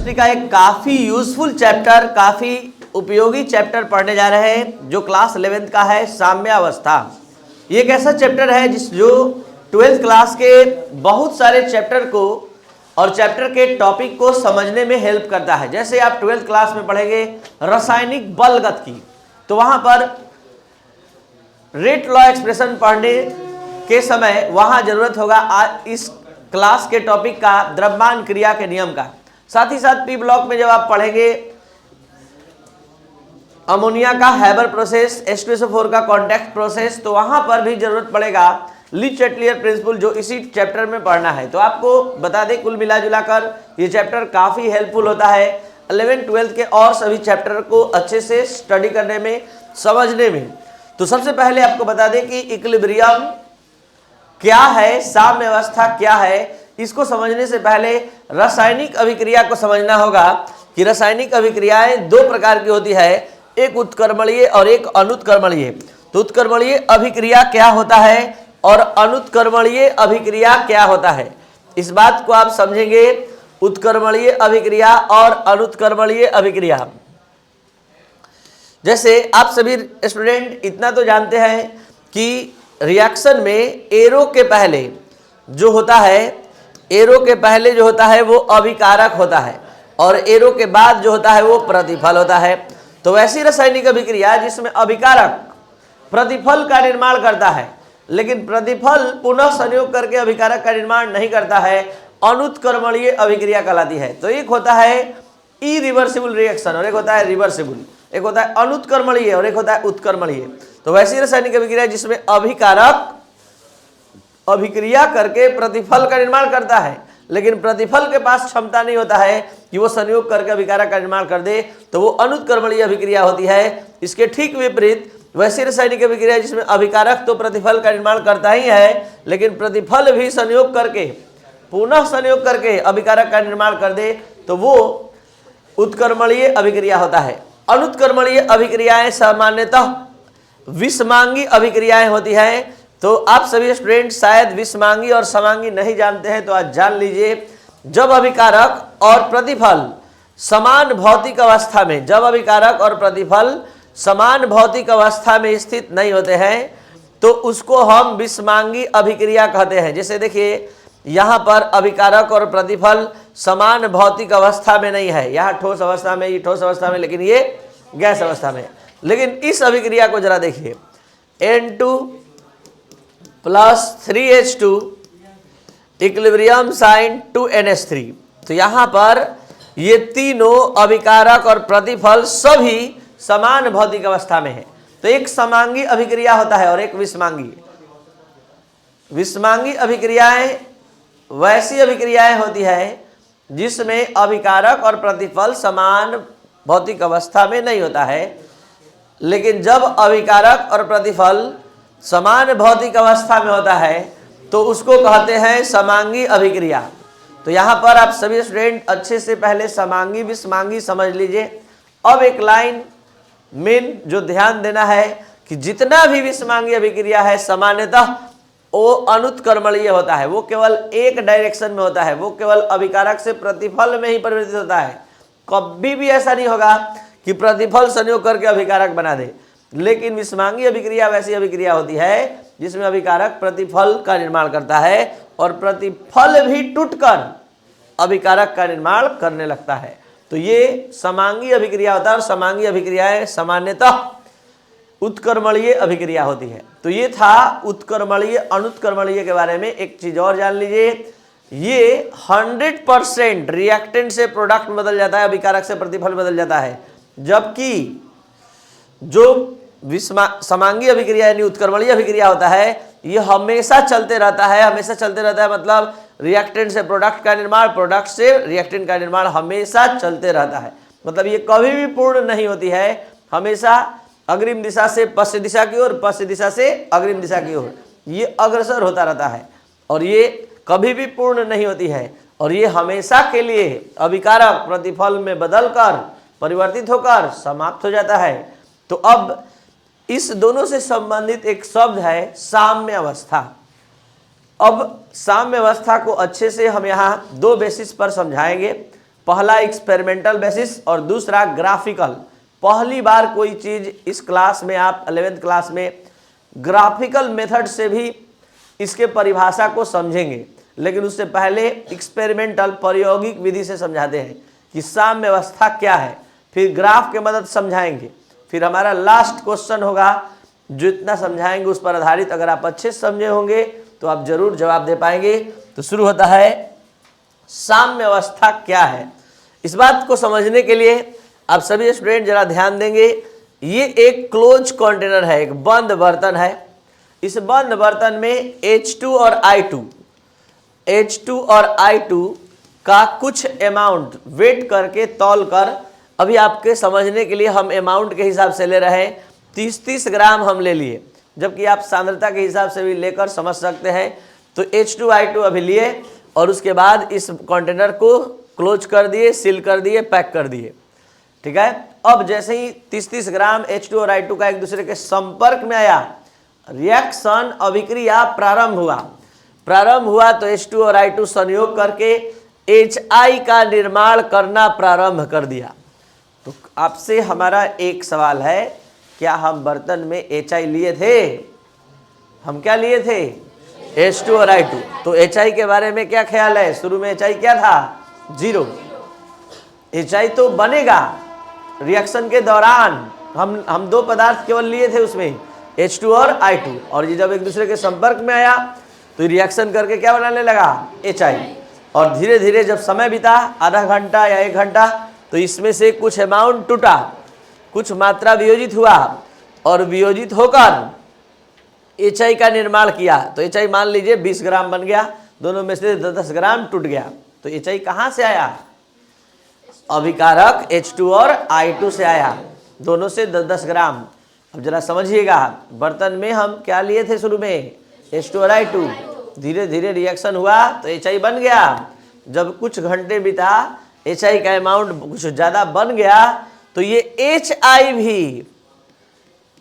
Chemistry का एक काफ़ी यूजफुल चैप्टर, काफ़ी उपयोगी चैप्टर पढ़ने जा रहे हैं जो क्लास 11th का है, साम्यावस्था। ये एक ऐसा चैप्टर है जो 12th क्लास के बहुत सारे चैप्टर को और चैप्टर के टॉपिक को समझने में हेल्प करता है। जैसे आप 12th क्लास में पढ़ेंगे रासायनिक बलगतिकी, तो वहां पर रेट लॉ एक्सप्रेशन पढ़ने के समय वहां जरूरत होगा इस क्लास के टॉपिक का द्रव्यमान क्रिया के नियम का। साथ ही साथ पी ब्लॉक में जब आप पढ़ेंगे अमोनिया का हैबर प्रोसेस, H2SO4 का कॉन्टैक्ट प्रोसेस, तो वहां पर भी जरूरत पड़ेगा ली चैटलियर प्रिंसिपल, जो इसी चैप्टर में पढ़ना है। तो आपको बता दें कुल मिला जुलाकर ये चैप्टर काफी हेल्पफुल होता है 11th 12th के और सभी चैप्टर को अच्छे से स्टडी करने में, समझने में। तो सबसे पहले आपको बता दें कि इक्विलिब्रियम क्या है, साम्यावस्था क्या है, इसको समझने से पहले रासायनिक अभिक्रिया को समझना होगा कि रासायनिक अभिक्रियाएं दो प्रकार की होती है, एक उत्क्रमणीय और एक अनुत्क्रमणीय। तो उत्क्रमणीय अभिक्रिया क्या होता है और अनुत्क्रमणीय अभिक्रिया क्या होता है, इस बात को आप समझेंगे। उत्क्रमणीय अभिक्रिया और अनुत्क्रमणीय अभिक्रिया, जैसे आप सभी स्टूडेंट इतना तो जानते हैं कि रिएक्शन में एरो के पहले जो होता है, वो अभिकारक होता है और एरो के बाद जो होता है वो प्रतिफल होता है। तो वैसी रासायनिक अभिक्रिया जिसमें अभिकारक प्रतिफल का निर्माण करता है लेकिन प्रतिफल पुनः संयोग करके अभिकारक का निर्माण नहीं करता है, अनुत्क्रमणीय अभिक्रिया कहलाती है। तो एक होता है इरिवर्सिबल रिएक्शन और एक होता है रिवर्सिबल, एक होता है अनुत्क्रमणीय और एक होता है उत्क्रमणीय। तो वैसी रासायनिक अभिक्रिया जिसमें अभिकारक अभिक्रिया करके प्रतिफल का निर्माण करता है लेकिन प्रतिफल के पास क्षमता नहीं होता है कि वो संयोग करके अभिकारक का निर्माण कर दे, तो वो अनुत्क्रमणीय अभिक्रिया होती है। इसके ठीक विपरीत वैसी रासायनिक अभिक्रिया जिसमें अभिकारक तो प्रतिफल का निर्माण करता ही है लेकिन प्रतिफल भी संयोग करके, पुनः संयोग करके अभिकारक का निर्माण कर दे, तो वो उत्क्रमणीय अभिक्रिया होता है। अनुत्क्रमणीय अभिक्रियाएं सामान्यतः विषमांगी अभिक्रियाएं होती हैं। तो आप सभी स्टूडेंट शायद विषमांगी और समांगी नहीं जानते हैं, तो आज जान लीजिए। जब अभिकारक और प्रतिफल समान भौतिक अवस्था में, जब अभिकारक और प्रतिफल समान भौतिक अवस्था में स्थित नहीं होते हैं तो उसको हम विषमांगी अभिक्रिया कहते हैं। जैसे देखिए यहाँ पर अभिकारक और प्रतिफल समान भौतिक अवस्था में नहीं है, यहाँ ठोस अवस्था में, ये ठोस अवस्था में, लेकिन ये गैस अवस्था में। लेकिन इस अभिक्रिया को जरा देखिए, N2 plus 3H2 equilibrium sign 2NH3। तो यहाँ पर ये तीनों अभिकारक और प्रतिफल सभी समान भौतिक अवस्था में है। तो एक समांगी अभिक्रिया होता है और एक विषमांगी। विषमांगी अभिक्रियाएं वैसी अभिक्रियाएं होती है जिसमें अभिकारक और प्रतिफल समान भौतिक अवस्था में नहीं होता है, लेकिन जब अभिकारक और प्रतिफल समान भौतिक अवस्था में होता है तो उसको कहते हैं समांगी अभिक्रिया। तो यहाँ पर आप सभी स्टूडेंट अच्छे से पहले समांगी विषमांगी समझ लीजिए। अब एक लाइन मेन जो ध्यान देना है कि जितना भी विषमांगी अभिक्रिया है सामान्यतः वो अनुत्क्रमणीय होता है, वो केवल एक डायरेक्शन में होता है, वो केवल अभिकारक से प्रतिफल में ही परिवर्तित होता है। कभी भी ऐसा नहीं होगा कि प्रतिफल संयोग करके अभिकारक बना दे। लेकिन विषमांगी अभिक्रिया वैसी अभिक्रिया होती है जिसमें अभिकारक प्रतिफल का निर्माण करता है और प्रतिफल भी टूटकर अभिकारक का निर्माण करने लगता है। तो ये समांगी अभिक्रिया होता है और समांगी अभिक्रियाएं सामान्यतः उत्क्रमणीय अभिक्रिया होती है। तो ये था उत्क्रमणीय अनुत्क्रमणीय के बारे में। एक चीज और जान लीजिए, ये 100% रिएक्टेंट से प्रोडक्ट बदल जाता है, अभिकारक से प्रतिफल बदल जाता है, जबकि जो समांगी अभिक्रिया यानी उत्क्रमणीय अभिक्रिया होता है ये हमेशा चलते रहता है। हमेशा चलते रहता है मतलब रिएक्टेंट से प्रोडक्ट का निर्माण, प्रोडक्ट से रिएक्टेंट का निर्माण हमेशा चलते रहता है। मतलब ये कभी भी पूर्ण नहीं होती है, हमेशा अग्रिम दिशा से पश्चिम दिशा की ओर, पश्चिम दिशा से अग्रिम दिशा की ओर ये अग्रसर होता रहता है और ये कभी भी पूर्ण नहीं होती है। और ये हमेशा के लिए अभिकारक प्रतिफल में बदलकर परिवर्तित होकर समाप्त हो जाता है। तो अब इस दोनों से संबंधित एक शब्द है साम्यावस्था। अब साम्यावस्था को अच्छे से हम यहाँ दो बेसिस पर समझाएंगे। पहला एक्सपेरिमेंटल बेसिस और दूसरा ग्राफिकल। पहली बार कोई चीज़ इस क्लास में आप 11th क्लास में ग्राफिकल मेथड से भी इसके परिभाषा को समझेंगे, लेकिन उससे पहले एक्सपेरिमेंटल प्रायोगिक विधि से समझाते हैं कि साम्य अवस्था क्या है, फिर ग्राफ के मदद समझाएंगे, फिर हमारा लास्ट क्वेश्चन होगा जो इतना समझाएंगे उस पर आधारित अगर आप अच्छे से समझे होंगे तो आप जरूर जवाब दे पाएंगे। तो शुरू होता है साम्य अवस्था क्या है। इस बात को समझने के लिए आप सभी स्टूडेंट जरा ध्यान देंगे। ये एक क्लोज कंटेनर है, एक बंद बर्तन है। इस बंद बर्तन में H2 और I2 का कुछ अमाउंट वेट करके तौल कर, अभी आपके समझने के लिए हम अमाउंट के हिसाब से ले रहे हैं, 30-30 ग्राम हम ले लिए, जबकि आप सांद्रता के हिसाब से भी लेकर समझ सकते हैं। तो H2 I2 अभी लिए और उसके बाद इस कंटेनर को क्लोज कर दिए, सील कर दिए, पैक कर दिए, ठीक है। अब जैसे ही 30-30 ग्राम H2 और I2 का एक दूसरे के संपर्क में आया, रिएक्शन अभिक्रिया प्रारंभ हुआ तो H2 और I2 संयोग करके HI का निर्माण करना प्रारंभ कर दिया। तो आपसे हमारा एक सवाल है, क्या हम बर्तन में HI लिए थे? हम क्या लिए थे? H2 और I2। तो HI के बारे में क्या ख्याल है? शुरू में HI क्या था? 0। HI तो बनेगा रिएक्शन के दौरान। हम दो पदार्थ केवल लिए थे उसमें, H2 और I2, और ये जब एक दूसरे के संपर्क में आया तो रिएक्शन करके क्या बनाने लगा? HI। और धीरे धीरे जब समय बीता, आधा घंटा या 1 घंटा, तो इसमें से कुछ अमाउंट टूटा, कुछ मात्रा वियोजित हुआ और वियोजित होकर HI का निर्माण किया। तो HI मान लीजिए 20 ग्राम बन गया, दोनों में से 10 ग्राम टूट गया। तो HI कहाँ से आया? अभिकारक H2 और I2 से आया, दोनों से 10-10 ग्राम। अब जरा समझिएगा, बर्तन में हम क्या लिए थे शुरू में? H2 और I2। धीरे धीरे रिएक्शन हुआ तो HI बन गया। जब कुछ घंटे बीता, HI का अमाउंट कुछ ज़्यादा बन गया, तो ये HI भी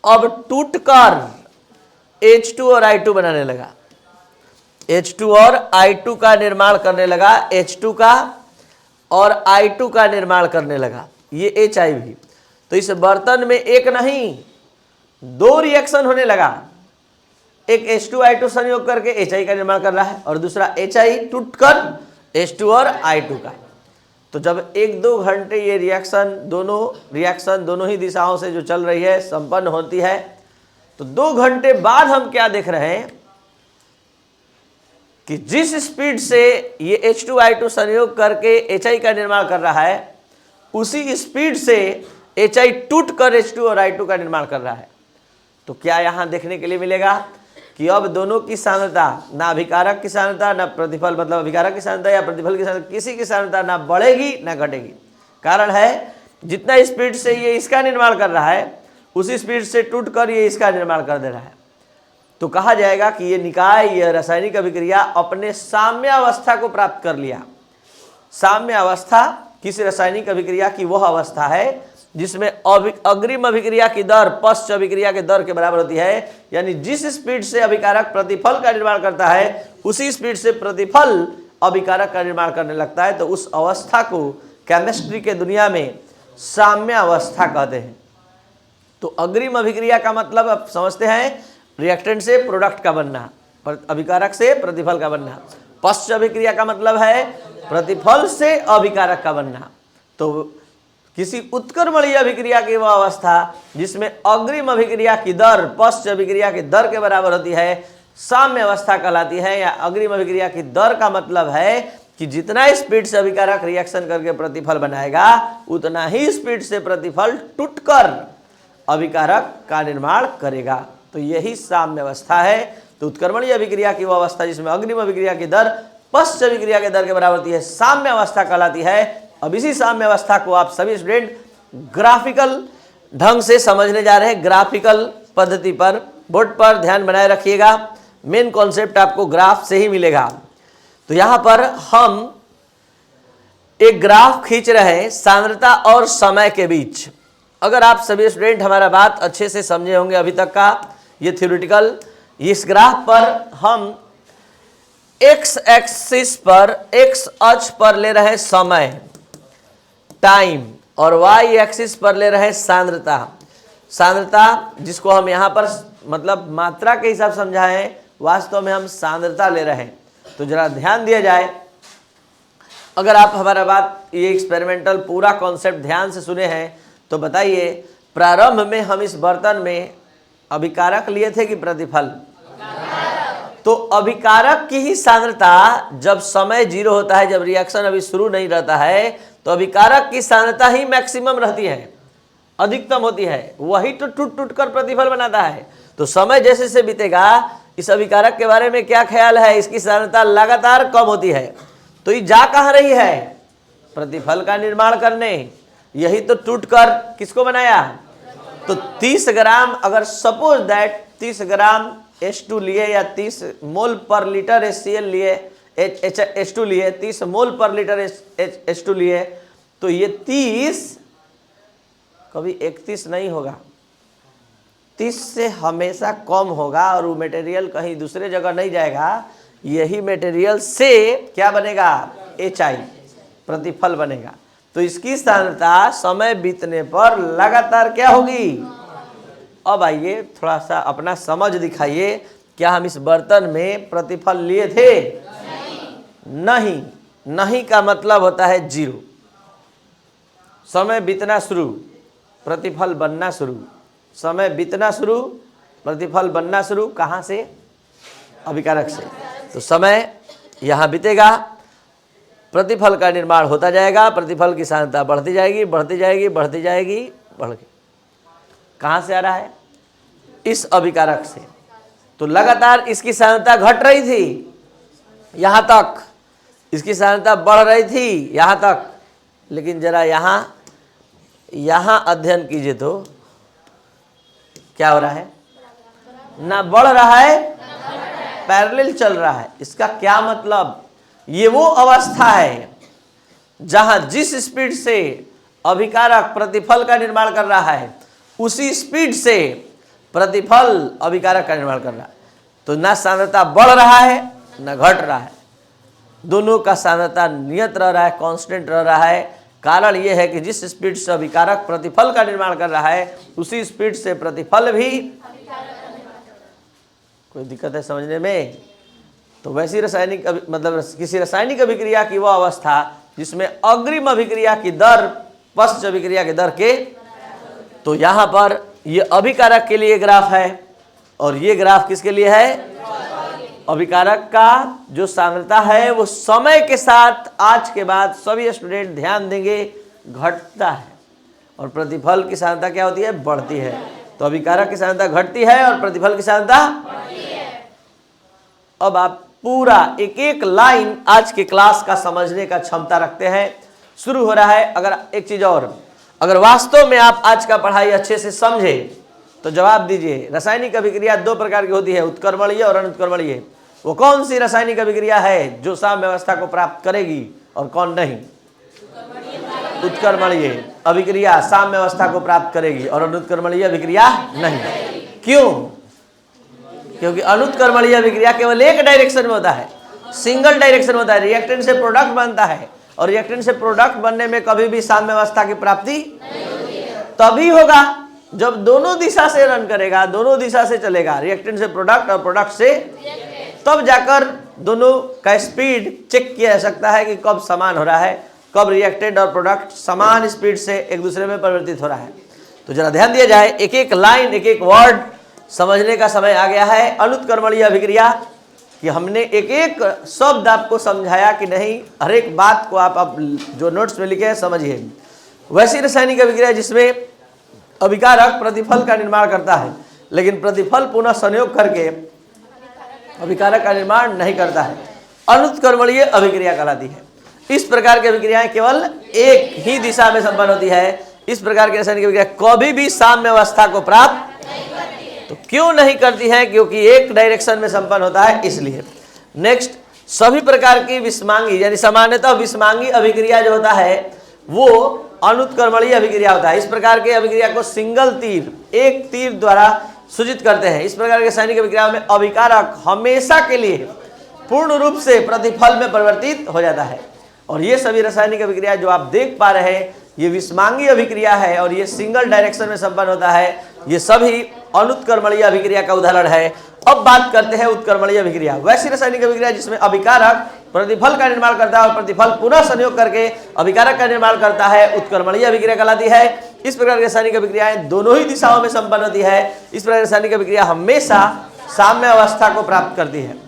अब टूटकर H2 और I2 बनाने लगा, H2 और I2 का निर्माण करने लगा, H2 का और I2 का निर्माण करने लगा, ये HI भी। तो इस बर्तन में एक नहीं 2 रिएक्शन होने लगा, एक H2 I2 संयोग करके HI का निर्माण कर रहा है और दूसरा HI टूटकर H2 और I2 का। तो जब 1-2 घंटे ये रिएक्शन दोनों ही दिशाओं से जो चल रही है संपन्न होती है, तो 2 घंटे बाद हम क्या देख रहे हैं कि जिस स्पीड से ये H2 I2 संयोग करके HI का निर्माण कर रहा है, उसी स्पीड से HI टूट कर H2 और I2 का निर्माण कर रहा है। तो क्या यहाँ देखने के लिए मिलेगा कि अब दोनों की सांद्रता, ना अभिकारक की सांद्रता ना प्रतिफल, मतलब अभिकारक की सांद्रता या प्रतिफल की सांद्रता, किसी की सांद्रता ना बढ़ेगी ना घटेगी। कारण है जितना स्पीड से ये इसका निर्माण कर रहा है, उसी स्पीड से टूटकर ये इसका निर्माण कर दे रहा है। तो कहा जाएगा कि ये निकाय, ये रासायनिक अभिक्रिया अपने साम्य अवस्था को प्राप्त कर लिया। साम्य अवस्था किसी रासायनिक अभिक्रिया की वह अवस्था है जिसमें अग्रिम अभिक्रिया की दर पश्च अभिक्रिया के दर के बराबर होती है। यानी जिस स्पीड से अभिकारक प्रतिफल का निर्माण करता है, उसी स्पीड से प्रतिफल अभिकारक का निर्माण करने लगता है। तो उस अवस्था को केमिस्ट्री के दुनिया में साम्य अवस्था कहते हैं। तो अग्रिम अभिक्रिया का मतलब आप समझते हैं, रिएक्टेंट से प्रोडक्ट का बनना, अभिकारक से प्रतिफल का बनना। पश्च अभिक्रिया का मतलब है प्रतिफल से अभिकारक का बनना। तो किसी उत्क्रमणीय अभिक्रिया की वह अवस्था जिसमें अग्रिम अभिक्रिया की दर पश्च अभिक्रिया की दर के बराबर होती है, साम्य अवस्था कहलाती है। या अग्रिम अभिक्रिया की दर का मतलब है कि जितना स्पीड से अभिकारक रिएक्शन करके प्रतिफल बनाएगा, उतना ही स्पीड से प्रतिफल टूटकर अभिकारक का निर्माण करेगा। तो यही साम्य अवस्था है। तो उत्क्रमणीय अभिक्रिया की वह अवस्था जिसमें अग्रिम अभिक्रिया की दर पश्च अभिक्रिया के दर के बराबर होती है, साम्य अवस्था कहलाती है। अब इसी साम्य अवस्था को आप सभी स्टूडेंट ग्राफिकल ढंग से समझने जा रहे हैं, ग्राफिकल पद्धति पर। बोर्ड पर ध्यान बनाए रखिएगा, मेन कॉन्सेप्ट आपको ग्राफ से ही मिलेगा। तो यहां पर हम एक ग्राफ खींच रहे हैं सांद्रता और समय के बीच। अगर आप सभी स्टूडेंट हमारा बात अच्छे से समझे होंगे अभी तक का, ये थ्योरेटिकल, इस ग्राफ पर हम एक्स एक्सिस पर, एक्स अक्ष पर ले रहे समय, टाइम और वाई एक्सिस पर ले रहे हैं सांद्रता। सांद्रता जिसको हम यहाँ पर मतलब मात्रा के हिसाब समझाएं, वास्तव में हम सांद्रता ले रहे हैं। तो जरा ध्यान दिया जाए, अगर आप हमारा बात ये एक्सपेरिमेंटल पूरा कॉन्सेप्ट ध्यान से सुने हैं तो बताइए, प्रारंभ में हम इस बर्तन में अभिकारक लिए थे कि प्रतिफल? तो अभिकारक की ही सांद्रता जब समय 0 होता है, जब रिएक्शन अभी शुरू नहीं रहता है, तो अभिकारक की सांद्रता ही मैक्सिमम रहती है, अधिकतम होती है। वही तो टूट टूट कर प्रतिफल बनाता है। तो समय जैसे से बीतेगा, इस अभिकारक के बारे में क्या ख्याल है? इसकी सांद्रता लगातार कम होती है। तो ये जा कहाँ रही है? प्रतिफल का निर्माण करने। यही तो टूट कर किसको बनाया? तो 30 ग्राम, अगर सपोज दैट 30 ग्राम H2 लिए या 30 मोल पर लीटर HCl लिए, H2 लिए, 30 मोल पर लीटर H2 लिए, तो ये 30 कभी 31 नहीं होगा, 30 से हमेशा कम होगा और वो मटेरियल कहीं दूसरे जगह नहीं जाएगा। यही मटेरियल से क्या बनेगा? HI, प्रतिफल बनेगा। तो इसकी सांद्रता समय बीतने पर लगातार क्या होगी? अब आइए थोड़ा सा अपना समझ दिखाइए, क्या हम इस बर्तन में प्रतिफल लिए थे? नहीं। नहीं का मतलब होता है 0। समय बीतना शुरू, प्रतिफल बनना शुरू। समय बीतना शुरू, प्रतिफल बनना शुरू। कहाँ से? अभिकारक से। तो समय यहाँ बीतेगा, प्रतिफल का निर्माण होता जाएगा, प्रतिफल की सांद्रता बढ़ती जाएगी, बढ़ती जाएगी, बढ़ती जाएगी, बढ़ के कहाँ से आ रहा है? इस अभिकारक से। तो लगातार इसकी सांद्रता घट रही थी यहाँ तक, इसकी सांद्रता बढ़ रही थी यहाँ तक, लेकिन जरा यहाँ अध्ययन कीजिए तो क्या हो रहा है? ना बढ़ रहा है, पैरेलल चल रहा है। इसका क्या मतलब? ये वो अवस्था है जहां जिस स्पीड से अभिकारक प्रतिफल का निर्माण कर रहा है, उसी स्पीड से प्रतिफल अभिकारक का निर्माण कर रहा है। तो ना सांद्रता बढ़ रहा है ना घट रहा है, दोनों का सांद्रता नियत रह रहा है, कांस्टेंट रह रहा है। कारण यह है कि जिस स्पीड से अभिकारक प्रतिफल का निर्माण कर रहा है, उसी स्पीड से प्रतिफल भी। कोई दिक्कत है समझने में? तो वैसी रासायनिक मतलब किसी रासायनिक अभिक्रिया की वह अवस्था जिसमें अग्रिम अभिक्रिया की दर पश्च अभिक्रिया की दर के, तो यहाँ पर ये अभिकारक के लिए ग्राफ है और ये ग्राफ किसके लिए है? अभिकारक का जो सांद्रता है वो समय के साथ आज के बाद सभी स्टूडेंट ध्यान देंगे घटता है, और प्रतिफल की सांद्रता क्या होती है? बढ़ती है। तो अभिकारक की सांद्रता घटती है और प्रतिफल की सांद्रता बढ़ती है। अब आप पूरा एक एक लाइन आज के क्लास का समझने का क्षमता रखते हैं। शुरू हो रहा है। अगर एक चीज और, अगर वास्तव में आप आज का पढ़ाई अच्छे से समझे तो जवाब दीजिए। रासायनिक अभिक्रिया 2 प्रकार की होती है, उत्क्रमणीय और अनुत्क्रमणीय। वो कौन सी रासायनिक अभिक्रिया है जो साम्य अवस्था को प्राप्त करेगी और कौन नहीं? उत्क्रमणीय अभिक्रिया साम्य अवस्था को प्राप्त करेगी और अनुत्क्रमणीय अभिक्रिया नहीं। क्यों? क्योंकि अनुत्क्रमणीय अभिक्रिया केवल एक डायरेक्शन में होता है, सिंगल डायरेक्शन होता है। रिएक्टेंट से प्रोडक्ट बनता है और रिएक्टेंट से प्रोडक्ट बनने में कभी भी साम्य अवस्था की प्राप्ति तभी होगा जब दोनों दिशा से रन करेगा, दोनों दिशा से चलेगा, रिएक्टेंट से प्रोडक्ट और प्रोडक्ट से, तब जाकर दोनों का स्पीड चेक किया जा सकता है कि कब समान हो रहा है, कब रिएक्टेंट और प्रोडक्ट समान स्पीड से एक दूसरे में परिवर्तित हो रहा है। तो जरा ध्यान दिया जाए, एक एक लाइन एक एक वर्ड समझने का समय आ गया है। अनुत्क्रमणीय अभिक्रिया कि हमने एक एक शब्द आपको समझाया कि नहीं, हर एक बात को आप जो नोट्स में लिखे हैं समझिए। वैसी रासायनिक अभिक्रिया जिसमें अभिकारक प्रतिफल का निर्माण करता है लेकिन प्रतिफल पुनः संयोग करके अभिकारक का निर्माण नहीं करता है, अनुत्क्रमणीय अभिक्रिया कहलाती है। इस प्रकार की अभिक्रियाएं केवल एक ही दिशा में संपन्न होती है। इस प्रकार की रासायनिक अभिक्रिया कभी भी साम्य अवस्था को प्राप्त तो क्यों नहीं करती है? क्योंकि एक डायरेक्शन में संपन्न होता है, इसलिए। नेक्स्ट, सभी प्रकार की विषमांगी यानी सामान्यतः विषमांगी अभिक्रिया जो होता है वो अनुत्क्रमणीय अभिक्रिया होता है। इस प्रकार के अभिक्रिया को सिंगल तीर, एक तीर द्वारा सूचित करते हैं। इस प्रकार के रासायनिक अभिक्रिया में अभिकारक हमेशा के लिए पूर्ण रूप से प्रतिफल में परिवर्तित हो जाता है और ये सभी रासायनिक अभिक्रिया जो आप देख पा रहे हैं ये विषमांगी अभिक्रिया है और ये सिंगल डायरेक्शन में संपन्न होता है। ये सभी अनुत्क्रमणीय अभिक्रिया का उदाहरण है। अब बात करते हैं उत्क्रमणीय अभिक्रिया। वैसी रासायनिक अभिक्रिया जिसमें अभिकारक प्रतिफल का निर्माण करता है और प्रतिफल पुनः संयोग करके अभिकारक का निर्माण करता है, उत्क्रमणीय अभिक्रिया कहलाती है। इस प्रकार की रासायनिक अभिक्रियाएं दोनों ही दिशाओं में संपन्न होती है। इस प्रकार की रासायनिक अभिक्रिया हमेशा साम्य अवस्था को प्राप्त करती है।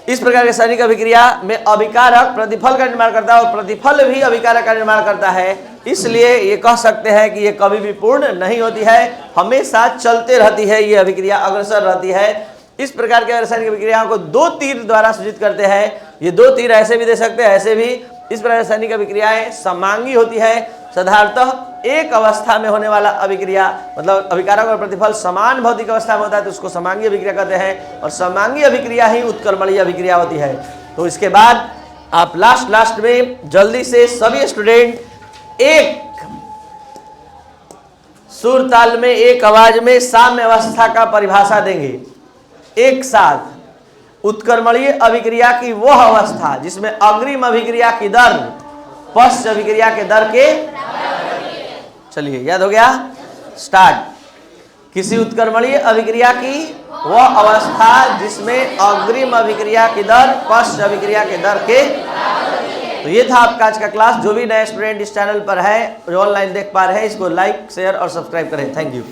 इस प्रकार की रासायनिक अभिक्रिया में अभिकारक प्रतिफल का निर्माण करता है और प्रतिफल भी अभिकारक का निर्माण करता है। इसलिए ये कह सकते हैं कि ये कभी भी पूर्ण नहीं होती है, हमेशा चलते रहती है, ये अभिक्रिया अग्रसर रहती है। इस प्रकार के रासायनिक अभिक्रियाओं को दो तीर द्वारा सूचित करते हैं। ये दो तीर ऐसे भी दे सकते हैं, ऐसे भी। इस प्रकार रासायनिक अभिक्रियाएं समांगी होती है। साधारणतः एक अवस्था में होने वाला अभिक्रिया मतलब अभिकारक और प्रतिफल समान भौतिक अवस्था में होता है तो उसको समांगी अभिक्रिया कहते हैं और समांगी अभिक्रिया ही उत्क्रमणीय अभिक्रिया होती है। तो इसके बाद आप लास्ट में जल्दी से सभी स्टूडेंट एक सुर ताल में एक आवाज में साम्य अवस्था का परिभाषा देंगे एक साथ। उत्क्रमणीय अभिक्रिया की वह अवस्था जिसमें अग्रिम अभिक्रिया की दर पश्च अभिक्रिया के दर के, चलिए याद हो गया, स्टार्ट। किसी उत्क्रमणीय अभिक्रिया की वह अवस्था जिसमें अग्रिम अभिक्रिया की दर पश्च अभिक्रिया के दर के। तो ये था आपका आज का क्लास। जो भी नए स्टूडेंट इस चैनल पर है, जो ऑनलाइन देख पा रहे हैं, इसको लाइक शेयर और सब्सक्राइब करें। Thank you.